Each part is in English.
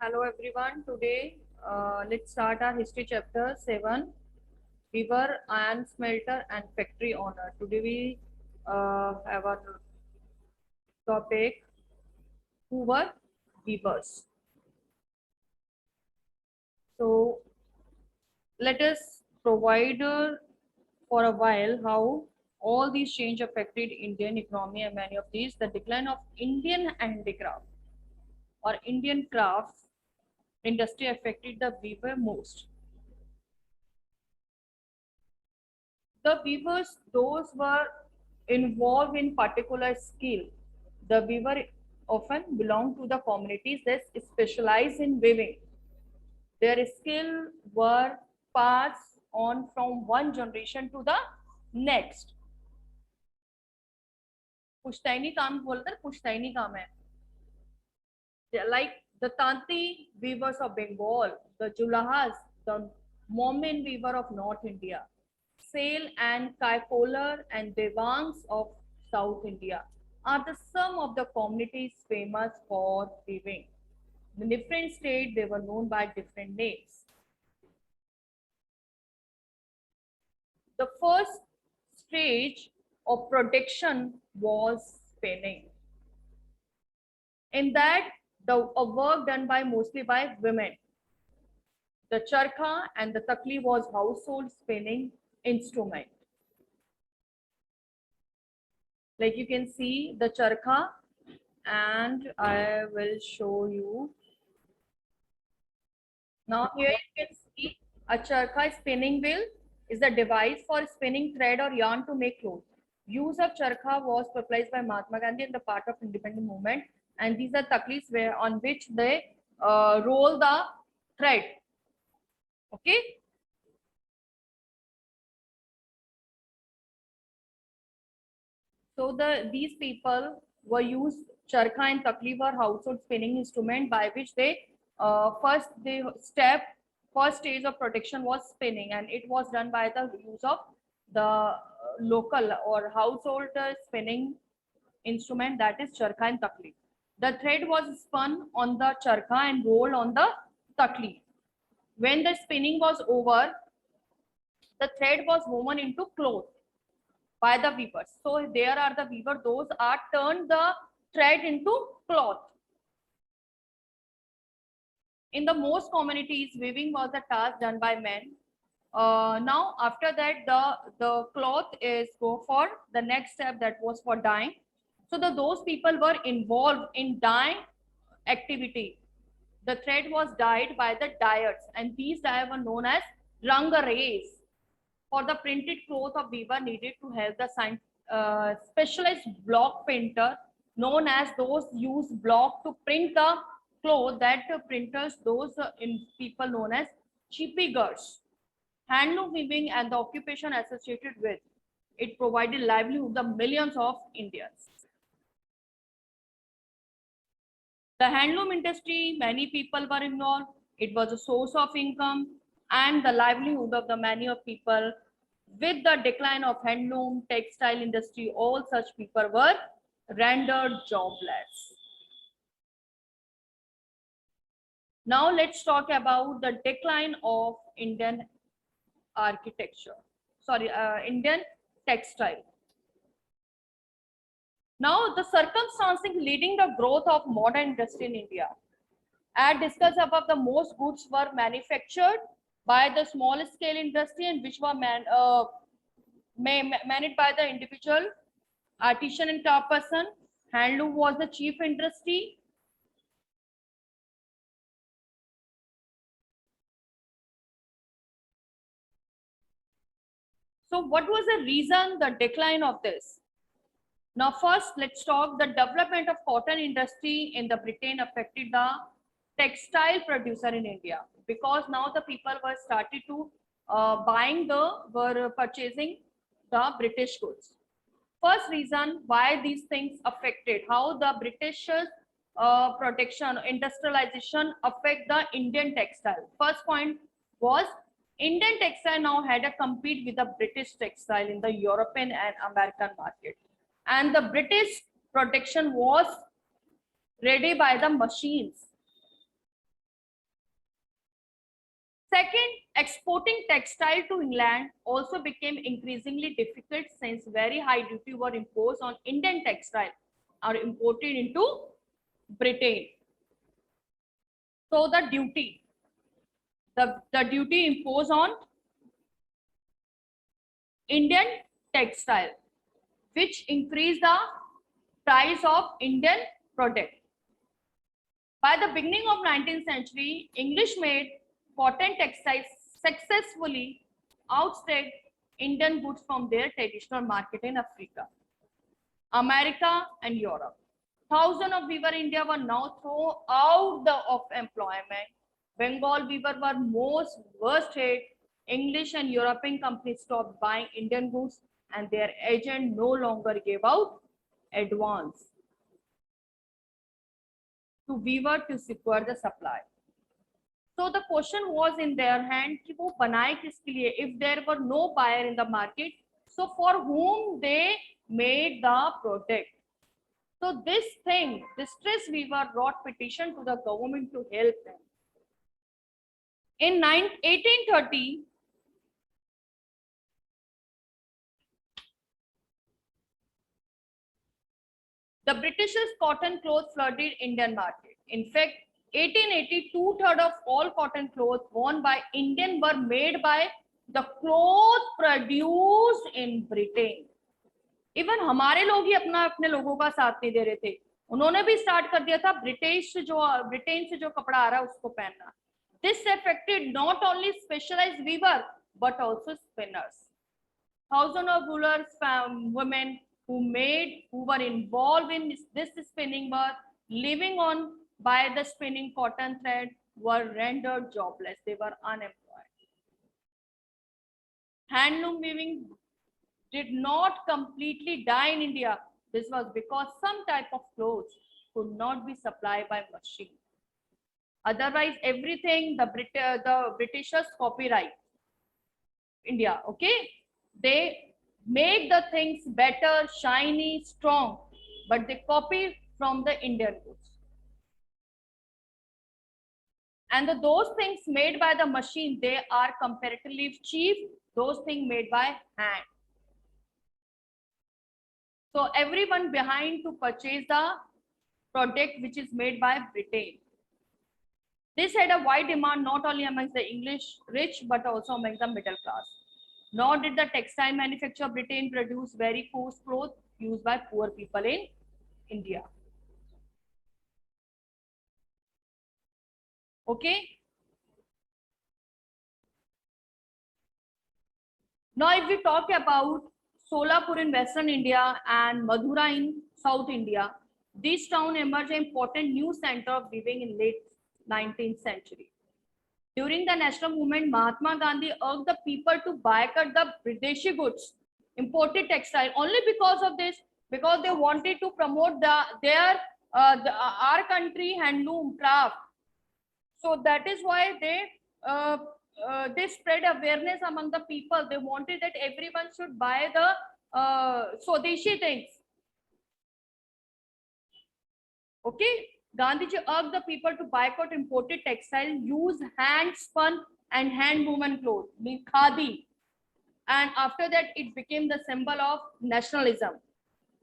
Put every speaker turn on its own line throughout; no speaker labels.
Hello everyone. Today, let's start our history chapter 7, Weaver, Iron Smelter and Factory Owner. Today we have our topic, who were weavers. So let us provide for a while how all these change affected Indian economy, and many of these, the decline of Indian handicraft or Indian crafts industry affected the weaver most. The weavers, those were involved in particular skill. The weaver often belong to the communities that specialize in weaving. Their skill were passed on from one generation to the next. पुश्तैनी काम बोलते हैं, पुश्तैनी काम है. Like the Tanti weavers of Bengal, the Julahas, the Momin weaver of North India, Sale and Kaipolar and Devangs of South India are the some of the communities famous for weaving. In different states, they were known by different names. The first stage of production was spinning. In that, the work done by mostly by women. The charkha and the takli was household spinning instrument. Like you can see the charkha, and I will show you. Now here you can see a charkha spinning wheel is a device for spinning thread or yarn to make clothes. Use of charkha was popularized by Mahatma Gandhi in the part of independent movement, and these are taklis where on which they roll the thread. Okay. So these people were used charkha and takli were household spinning instrument by which they first stage of protection was spinning, and it was done by the use of the local or household spinning instrument, that is charkha and takli. The thread was spun on the charkha and rolled on the takli. When the spinning was over, the thread was woven into cloth by the weavers. So there are the weaver, those are turned the thread into cloth. In the most communities, weaving was a task done by men. Now after that, the cloth is go for the next step, that was for dyeing. So those people were involved in dyeing activity. The thread was dyed by the dyers, and these dyers were known as rangareys. For the printed cloth of weaver needed to have the specialized block printer, known as those use block to print the cloth, that printers, those in people known as cheapigars. Handloom weaving and the occupation associated with it provided livelihood to millions of Indians. The handloom industry, many people were involved. It was a source of income and the livelihood of the many of people. With the decline of handloom, textile industry, all such people were rendered jobless. Now let's talk about the decline of Indian architecture. Indian textile. Now the circumstances leading the growth of modern industry in India. As discussed above, the most goods were manufactured by the small scale industry and which were managed by the individual artisan and craft person. Handloom was the chief industry. So what was the reason, the decline of this? Now first, let's talk the development of cotton industry in the Britain affected the textile producer in India, because now the people were started to were purchasing the British goods. First reason why these things affected, how the British protection, industrialization affect the Indian textile. First point was Indian textile now had to compete with the British textile in the European and American market. And the British protection was ready by the machines. Second, exporting textile to England also became increasingly difficult since very high duty were imposed on Indian textile are imported into Britain. So the duty imposed on Indian textile, which increased the price of Indian product. By the beginning of 19th century, English-made cotton textiles successfully outstayed Indian goods from their traditional market in Africa, America, and Europe. Thousands of weavers in India were now thrown out of employment. Bengal weavers were most worst hit. English and European companies stopped buying Indian goods, and their agent no longer gave out advance to weaver to secure the supply. So the question was in their hand कि वो बनाए किसके लिए? If there were no buyer in the market, so for whom they made the product? So this thing, distress weaver brought petition to the government to help them. In 1830, the Britishers' cotton clothes flooded Indian market. In fact, 1880, two-thirds of all cotton clothes worn by Indian were made by the clothes produced in Britain. Even हमारे लोग ही अपने लोगों का साथ नहीं दे रहे थे, उन्होंने भी स्टार्ट कर दिया था ब्रिटेन से जो कपड़ा आ रहा है उसको पहनना. This affected not only specialized weaver but also spinners. Thousands of rulers, women who were involved in this spinning were living on by the spinning cotton thread were rendered jobless. They were unemployed. Handloom weaving did not completely die in India. This was because some type of clothes could not be supplied by machine. Otherwise, everything the Britishers copyright India. Okay, they make the things better, shiny, strong, but they copy from the Indian goods. And those things made by the machine, they are comparatively cheap. Those things made by hand. So everyone behind to purchase the product which is made by Britain. This had a wide demand not only amongst the English rich but also among the middle class. Nor did the textile manufacturer of Britain produce very coarse clothes used by poor people in India. Okay. Now if we talk about Solapur in Western India and Madura in South India, this town emerged an important new center of weaving in late 19th century. During the national movement, Mahatma Gandhi urged the people to boycott the British goods, imported textile, only because of this, because they wanted to promote our country handloom craft. So that is why they spread awareness among the people. They wanted that everyone should buy the Swadeshi things. Okay, Gandhiji urged the people to boycott imported textile, use hand spun and hand woven clothes, mean khadi. And after that, it became the symbol of nationalism.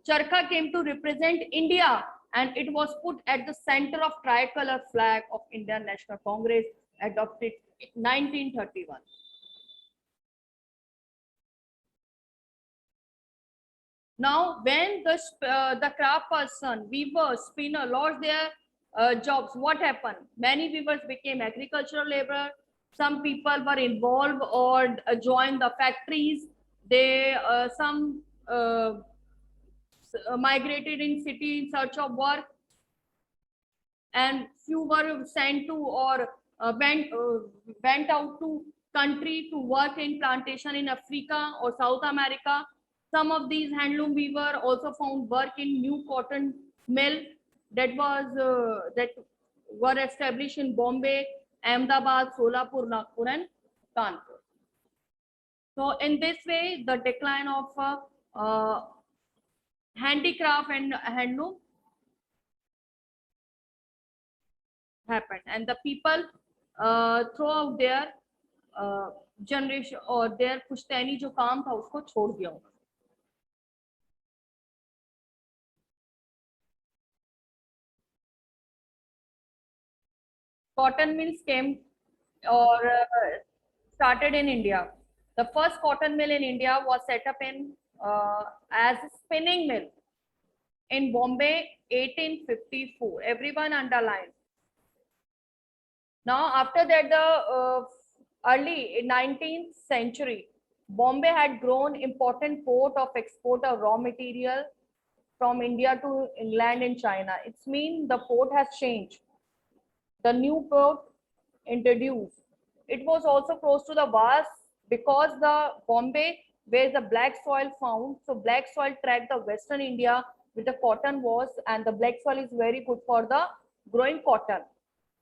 Charkha came to represent India, and it was put at the center of tricolor flag of Indian National Congress, adopted in 1931. Now, when the craft person, weaver, spinner lost their jobs, what happened? Many weavers became agricultural laborers. Some people were involved or joined the factories. Some migrated in city in search of work, and few were sent to or went out to country to work in plantation in Africa or South America. Some of these handloom weaver also found work in new cotton mill that were established in Bombay, Ahmedabad, Solapur, Nagpur, and Kanpur. So in this way, the decline of handicraft and handloom happened, and the people throughout there generation और there पुश्तैनी जो काम था उसको छोड़ दिया उन्होंने। Cotton mills came or started in India. The first cotton mill in India was set up in as a spinning mill in Bombay, 1854. Everyone underline. Now, after that, the early 19th century, Bombay had grown important port of export of raw material from India to England and China. It's mean the port has changed. The new port introduced. It was also close to the vast because the Bombay where the black soil found. So black soil tracked the Western India with the cotton was, and the black soil is very good for the growing cotton.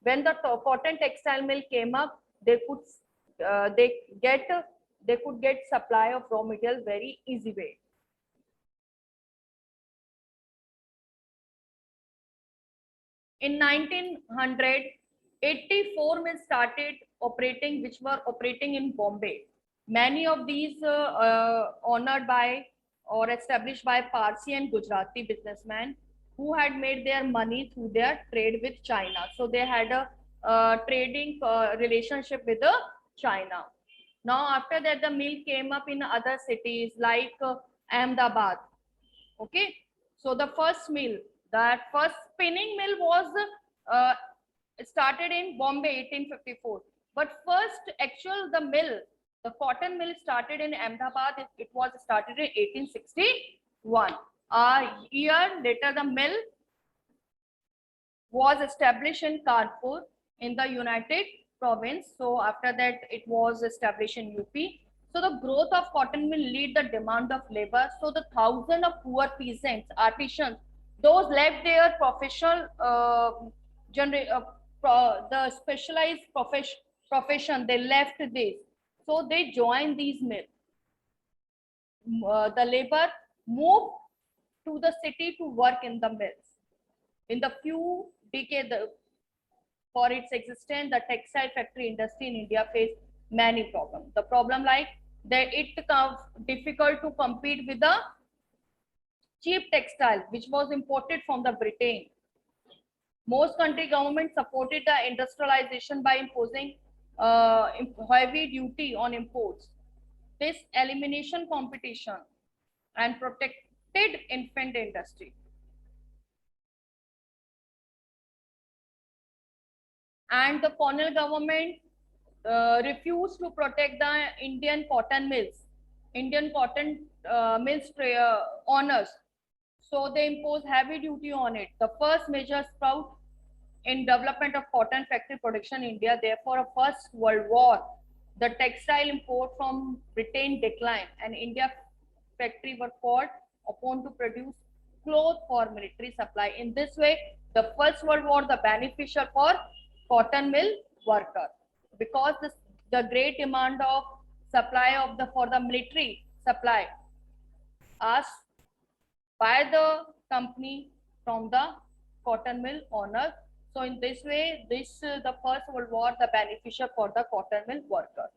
When the cotton textile mill came up, they could they could get supply of raw material very easy way. In 1900, 84 mills started operating, which were operating in Bombay. Many of these honored by or established by Parsi and Gujarati businessmen who had made their money through their trade with China. So they had a trading relationship with China. Now after that, the mill came up in other cities like Ahmedabad. Okay, so the first mill, that first spinning mill was uh, started in Bombay 1854. But first actual the mill, the cotton mill started in Ahmedabad. It was started in 1861. A year later, the mill was established in Kanpur in the United Province. So after that, it was established in UP. So the growth of cotton mill lead the demand of labor. So the thousand of poor peasants, artisans, those left their professional the specialized profession, they left this. So they joined these mills. The labor moved to the city to work in the mills. In the few decades for its existence, the textile factory industry in India faced many problems. The problem like that it becomes difficult to compete with the cheap textile which was imported from the Britain. Most country governments supported the industrialization by imposing heavy duty on imports. This elimination competition and protected infant industry. And the colonial government refused to protect the Indian cotton mills, Indian cotton mills owners. So they imposed heavy duty on it. The first major sprout in development of cotton factory production in India. Therefore, a First World War, the textile import from Britain declined, and India factory were called upon to produce cloth for military supply. In this way, the First World War the beneficial for cotton mill worker because the great demand of supply of the for the military supply asked by the company from the cotton mill owner. So in this way, this the First World War the beneficial for the cotton mill worker.